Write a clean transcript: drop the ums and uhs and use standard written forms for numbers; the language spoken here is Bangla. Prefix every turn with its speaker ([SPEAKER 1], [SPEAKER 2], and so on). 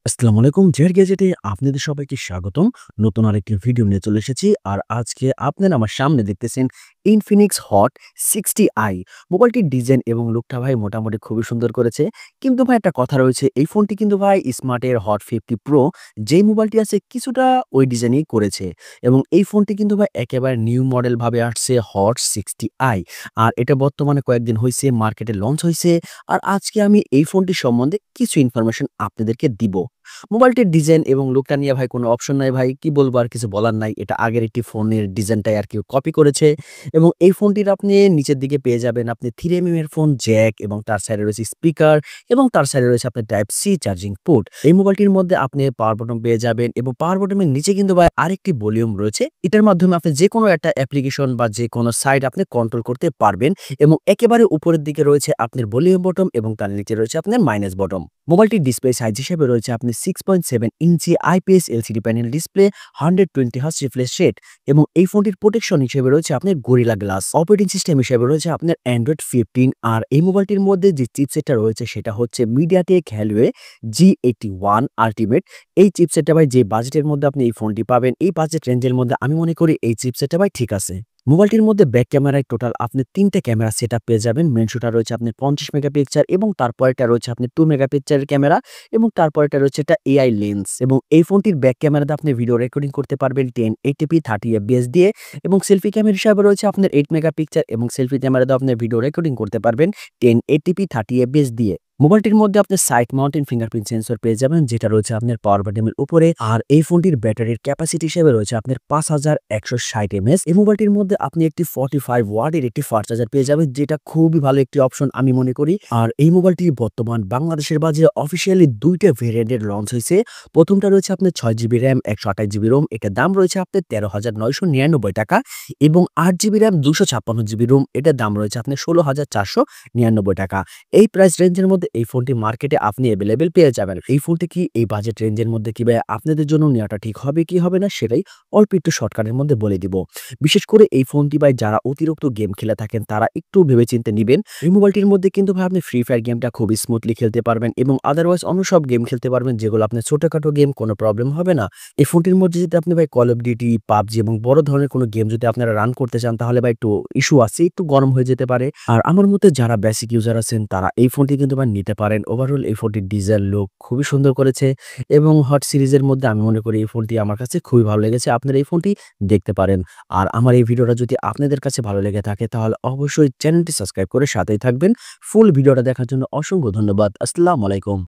[SPEAKER 1] আসসালামু আলাইকুম। জেড গ্যাজেটে আপনাদের সবাইকে স্বাগতম। নতুন আরেকটি ভিডিও নিয়ে চলে এসেছি। আর আজকে আপনারা আমার সামনে দেখতেছেন Infinix Hot 60i মোবাইলটির ডিজাইন এবং লুকটা ভাই মোটামুটি খুবই সুন্দর করেছে। কিন্তু ভাই একটা কথা রয়েছে, এই ফোনটি কিন্তু ভাই স্মার্টের Hot 50 Pro যেই মোবাইলটি আছে কিছুটা ওই ডিজাইনেই করেছে। এবং এই ফোনটি কিন্তু ভাই একেবারে নিউ মডেল ভাবে আসছে Hot 60i। আর এটা বর্তমানে কয়েকদিন হইছে মার্কেটে লঞ্চ হইছে। আর আজকে আমি এই ফোনটি সম্বন্ধে কিছু ইনফরমেশন আপনাদেরকে দিব। মোবাইলটির ডিজাইন এবং লুকটা নিয়ে ভাই কোনো অপশন নাই ভাই। কি বলবো আর কিছু বলার নাই। এটা আগের একটি ফোনের ডিজাইনটাই আরকি কপি করেছে এবং এই ফোনটির আপনি নিচের দিকে পেয়ে যাবেন আপনি 3 এমএম এর ফোন জ্যাক এবং তার সাইডে রয়েছে স্পিকার এবং তার সাইডে রয়েছে আপনার টাইপ সি চার্জিং পোর্ট। এই মোবাইলটির মধ্যে আপনি পাওয়ার বাটন পেয়ে যাবেন এবং পাওয়ার বাটনের নিচে কিন্তু ভাই আরেকটি ভলিউম রয়েছে। এটার মাধ্যমে আপনি যেকোনো একটা অ্যাপ্লিকেশন বা যেকোনো সাইট আপনি কন্ট্রোল করতে পারবেন এবং একেবারে উপরের দিকে রয়েছে আপনার ভলিউম বটন এবং তার নিচে রয়েছে আপনার মাইনাস বটন। মোবাইলটির ডিসপ্লে সাইজ হিসেবে রয়েছে আপনি 6.7 inch IPS LCD panel display 120 hertz refresh rate এবং এই ফোনটির প্রোটেকশন হিসেবে রয়েছে আপনার গরিলা গ্লাস। অপারেটিং সিস্টেম হিসেবে রয়েছে আপনার অ্যান্ড্রয়েড 15। আর এই মোবাইলটির মধ্যে যে চিপসেটটা রয়েছে সেটা হচ্ছে মিডিয়াটেক হেলিও G81 আল্টিমেট। এই চিপসেটটা ভাই যে বাজেটের মধ্যে আপনি এই ফোনটি পাবেন, এই বাজেট রেঞ্জের মধ্যে আমি মনে করি এই চিপসেটটা ভাই ঠিক আছে। মোবাইলটির মধ্যে ব্যাক ক্যামেরায় টোটাল আপনি ৩ টে ক্যামেরা সেটআপ পেয়ে যাবেন। মেইন শুটার রয়েছে আপনার ৫০ মেগাপিক্সেল এবং তারপরেরটা রয়েছে আপনার 2 মেগাপিক্সেলের ক্যামেরা এবং তারপরেরটা রয়েছে একটা এআই লেন্স এবং এই ফোনটির ব্যাক ক্যামেরাতে আপনি ভিডিও রেকর্ডিং করতে পারবেন 1080p 30 fps দিয়ে এবং সেলফি ক্যামেরা হিসাবে রয়েছে আপনার 8 মেগাপিক্সেল এবং সেলফি ক্যামেরাতে আপনি ভিডিও রেকর্ডিং করতে পারবেন 1080p 30 fps দিয়ে। মোবাইলটির মধ্যে আপনি সাইড মাউন্টেন ফিঙ্গারপ্রিন্ট সেন্সর পেয়ে যাবেন যেটা রয়েছে আপনার পাওয়ার বাটনের উপরে। আর এই ফোনটির ব্যাটারির ক্যাপাসিটি হিসেবে রয়েছে আপনার 5160 mAh। এই মোবাইলটির মধ্যে আপনি একটি 45 ওয়াটের একটি ফাস্ট চার্জার পেয়ে যাবেন যেটা খুবই ভালো একটি অপশন আমি মনে করি। আর এই মোবাইলটি বর্তমান বাংলাদেশের বাজারে অফিসিয়ালি 2টা ভেরিয়েন্টের লঞ্চ হয়েছে। প্রথমটা রয়েছে আপনার 6GB RAM 128GB ROM, এটার দাম রয়েছে আপনার 13,999 টাকা এবং 8GB RAM 256GB ROM, এটার দাম রয়েছে আপনার 16,499 টাকা। এই প্রাইস রেঞ্জের মধ্যে এই ফোনটি মার্কেটে আপনি अवेलेबल পেয়ে যাবেন। এই ফোনটি কি এই বাজেট রেঞ্জের মধ্যে কি ভাই আপনাদের জন্য নেওয়াটা ঠিক হবে কি হবে না সেটাই অল্প একটু শর্টকাটের মধ্যে বলে দিব। বিশেষ করে এই ফোনটি ভাই যারা অতিরিক্ত গেম খেলে থাকেন তারা একটু ভেবেচিন্তে নিবেন। এই মোবাইলটির মধ্যে কিন্তু ভাই আপনি ফ্রি ফায়ার গেমটা খুবই স্মুথলি খেলতে পারবেন এবং আদারওয়াইজ অন্য সব গেম খেলতে পারবেন যেগুলো আপনার ছোটখাটো গেম, কোনো প্রবলেম হবে না। এই ফোনটির মধ্যে যদি আপনি ভাই কল অফ ডিউটি, পাবজি এবং বড় ধরনের কোনো গেম যদি আপনারা রান করতে চান তাহলে ভাই একটু ইস্যু আছে, একটু গরম হয়ে যেতে পারে। আর আমার মতে যারা বেসিক ইউজার আছেন তারা এই ফোনটি কিন্তু ভাই নিতে পারেন। ওভারঅল এই ফোনটির ডিজাইন লুক খুবই সুন্দর করেছে এবং হট সিরিজের মধ্যে আমি মনে করি এই ফোনটি আমার কাছে খুবই ভালো লেগেছে। আপনারা এই ফোনটি দেখতে পারেন। আর আমার এই ভিডিওটা যদি আপনাদের কাছে ভালো লেগে থাকে তাহলে অবশ্যই চ্যানেলটি সাবস্ক্রাইব করে সাথেই থাকবেন। ফুল ভিডিওটা দেখার জন্য অসংখ্য ধন্যবাদ। আসসালামু আলাইকুম।